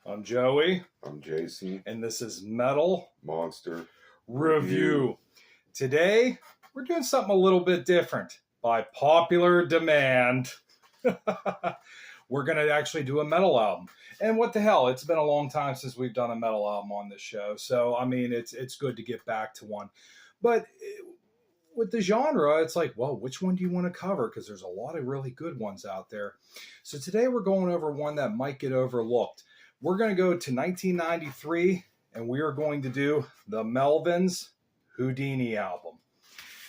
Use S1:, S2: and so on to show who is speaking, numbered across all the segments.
S1: I'm Joey,
S2: I'm Jason.
S1: and this is Metal
S2: Monster
S1: Review. Today, we're doing something a little bit different. By popular demand, we're going to actually do a metal album. And what the hell, it's been a long time since we've done a metal album on this show. So, I mean, it's good to get back to one. But with the genre, it's like, well, which one do you want to cover? Because there's a lot of really good ones out there. So today we're going over one that might get overlooked. We're going to go to 1993, and we are going to do the Melvins Houdini album.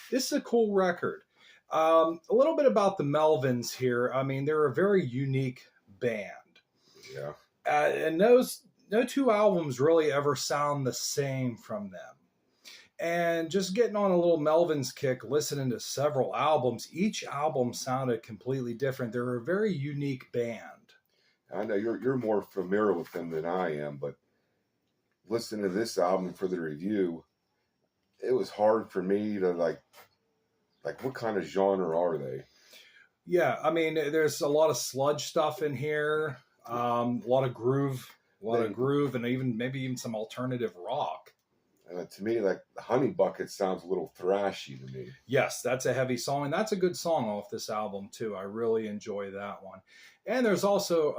S1: This is a cool record. A little bit about the Melvins here. I mean, they're a very unique band.
S2: Yeah.
S1: And no two albums really ever sound the same from them. And just getting on a little Melvins kick, listening to several albums, each album sounded completely different. They're a very unique band.
S2: I know you're more familiar with them than I am, but listening to this album for the review, it was hard for me to like what kind of genre are they?
S1: Yeah, I mean, there's a lot of sludge stuff in here, a lot of groove, and even some alternative rock.
S2: To me, like Honey Bucket sounds a little thrashy to me.
S1: Yes, that's a heavy song, and that's a good song off this album too. I really enjoy that one. And there's also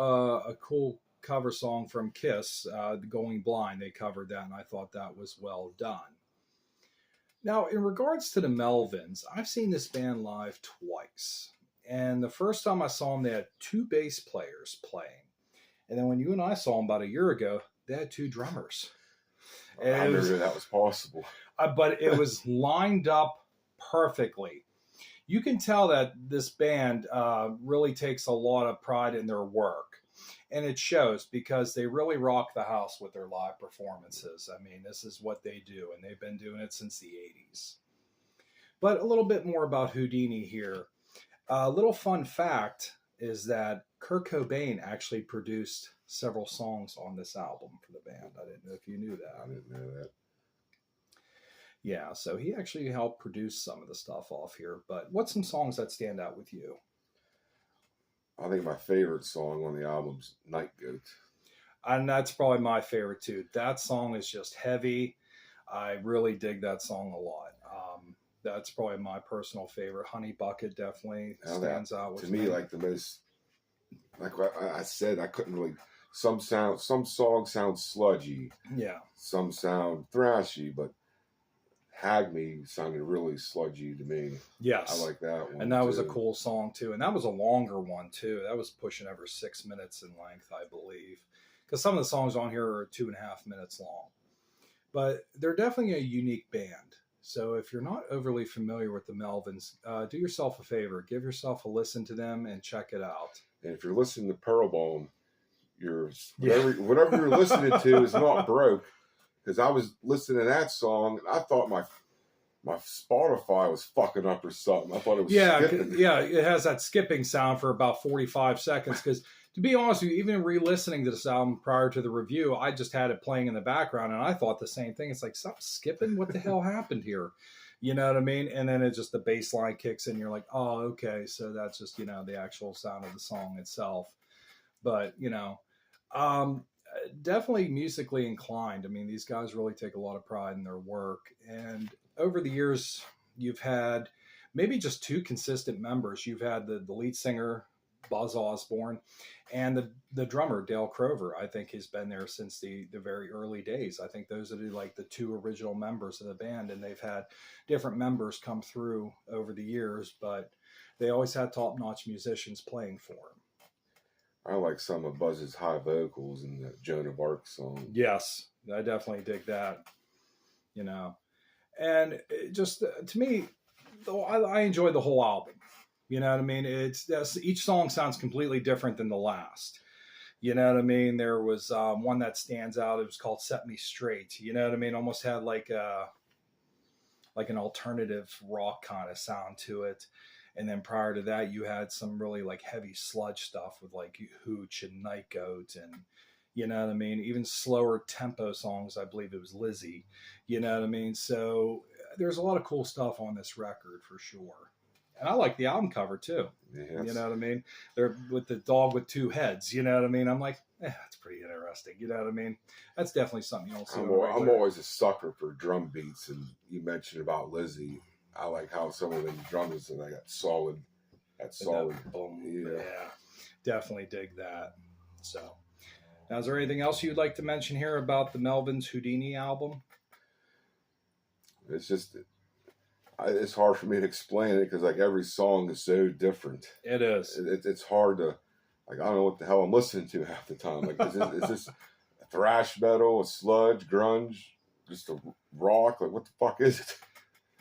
S1: a cool cover song from Kiss, Going Blind. They covered that, and I thought that was well done. Now, in regards to the Melvins, I've seen this band live twice. And the first time I saw them, they had two bass players playing. And then when you and I saw them about a year ago, they had two drummers.
S2: I never knew that was possible.
S1: But it was lined up perfectly. You can tell that this band really takes a lot of pride in their work. And it shows because they really rock the house with their live performances. I mean, this is what they do, and they've been doing it since the 80s. But a little bit more about Houdini here. A little fun fact is that Kurt Cobain actually produced several songs on this album for the band. I didn't know if you knew that.
S2: I didn't know that.
S1: Yeah, so he actually helped produce some of the stuff off here. But what's some songs that stand out with you?
S2: I think my favorite song on the album's Night Goat.
S1: And that's probably my favorite too. That song is just heavy. I really dig that song a lot. That's probably my personal favorite. Honey Bucket definitely stands out with
S2: me. To me, like the most, like I said, I couldn't really. Some songs sound sludgy.
S1: Yeah.
S2: Some sound thrashy, but Hag Me sounded really sludgy to me.
S1: Yes.
S2: I like that one.
S1: And that was a cool song too. And that was a longer one too. That was pushing over 6 minutes in length, I believe. Because some of the songs on here are 2.5 minutes long. But they're definitely a unique band. So if you're not overly familiar with the Melvins, do yourself a favor. Give yourself a listen to them and check it out.
S2: And if you're listening to Pearlbone, whatever you're listening to is not broke. Because I was listening to that song, and I thought my Spotify was fucking up or something. I thought it was skipping.
S1: Yeah, it has that skipping sound for about 45 seconds. Because to be honest with you, even re-listening to this album prior to the review, I just had it playing in the background, and I thought the same thing. It's like, stop skipping. What the hell happened here? You know what I mean? And then it just, the bass line kicks in. You're like, oh, okay. So that's just, the actual sound of the song itself. But, definitely musically inclined. I mean, these guys really take a lot of pride in their work. And over the years, you've had maybe just two consistent members. You've had the lead singer, Buzz Osborne, and the drummer, Dale Crover. I think he's been there since the very early days. I think those are like the two original members of the band, and they've had different members come through over the years, but they always had top-notch musicians playing for them.
S2: I like some of Buzz's high vocals in the Joan of Arc song.
S1: Yes, I definitely dig that. And just to me, I enjoy the whole album. You know what I mean? Each song sounds completely different than the last. You know what I mean? There was one that stands out. It was called "Set Me Straight." You know what I mean? Almost had like an alternative rock kind of sound to it. And then prior to that, you had some really like heavy sludge stuff with like Hooch and Night Goat and, you know what I mean? Even slower tempo songs. I believe it was Lizzie. You know what I mean? So there's a lot of cool stuff on this record for sure. And I like the album cover too.
S2: Yes.
S1: You know what I mean? They're with the dog with two heads. You know what I mean? I'm like, that's pretty interesting. interesting. You know what I mean? That's definitely something you don't see.
S2: I'm always a sucker for drum beats, and you mentioned about Lizzie. I like how some of them drums and I got solid. That solid.
S1: Boom.
S2: Yeah.
S1: Yeah, definitely dig that. So, now is there anything else you'd like to mention here about the Melvins Houdini album?
S2: It's just, it's hard for me to explain it because like every song is so different.
S1: It is.
S2: It's hard to, like, I don't know what the hell I'm listening to half the time. Like, is this a thrash metal, a sludge, grunge, just a rock? Like, what the fuck is it?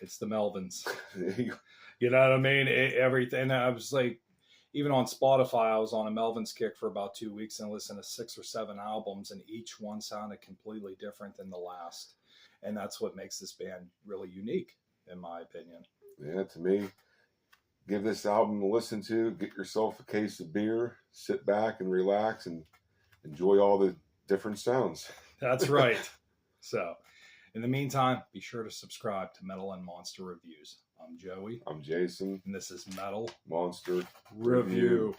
S1: It's the Melvins. You know what I mean? Everything. I was like, even on Spotify, I was on a Melvins kick for about 2 weeks and listened to 6 or 7 albums, and each one sounded completely different than the last. And that's what makes this band really unique, in my opinion.
S2: Yeah, to me, give this album a listen to. Get yourself a case of beer, sit back and relax, and enjoy all the different sounds.
S1: That's right. So, in the meantime, be sure to subscribe to Metal and Monster Reviews. I'm Joey.
S2: I'm Jason.
S1: And this is Metal
S2: Monster
S1: Review.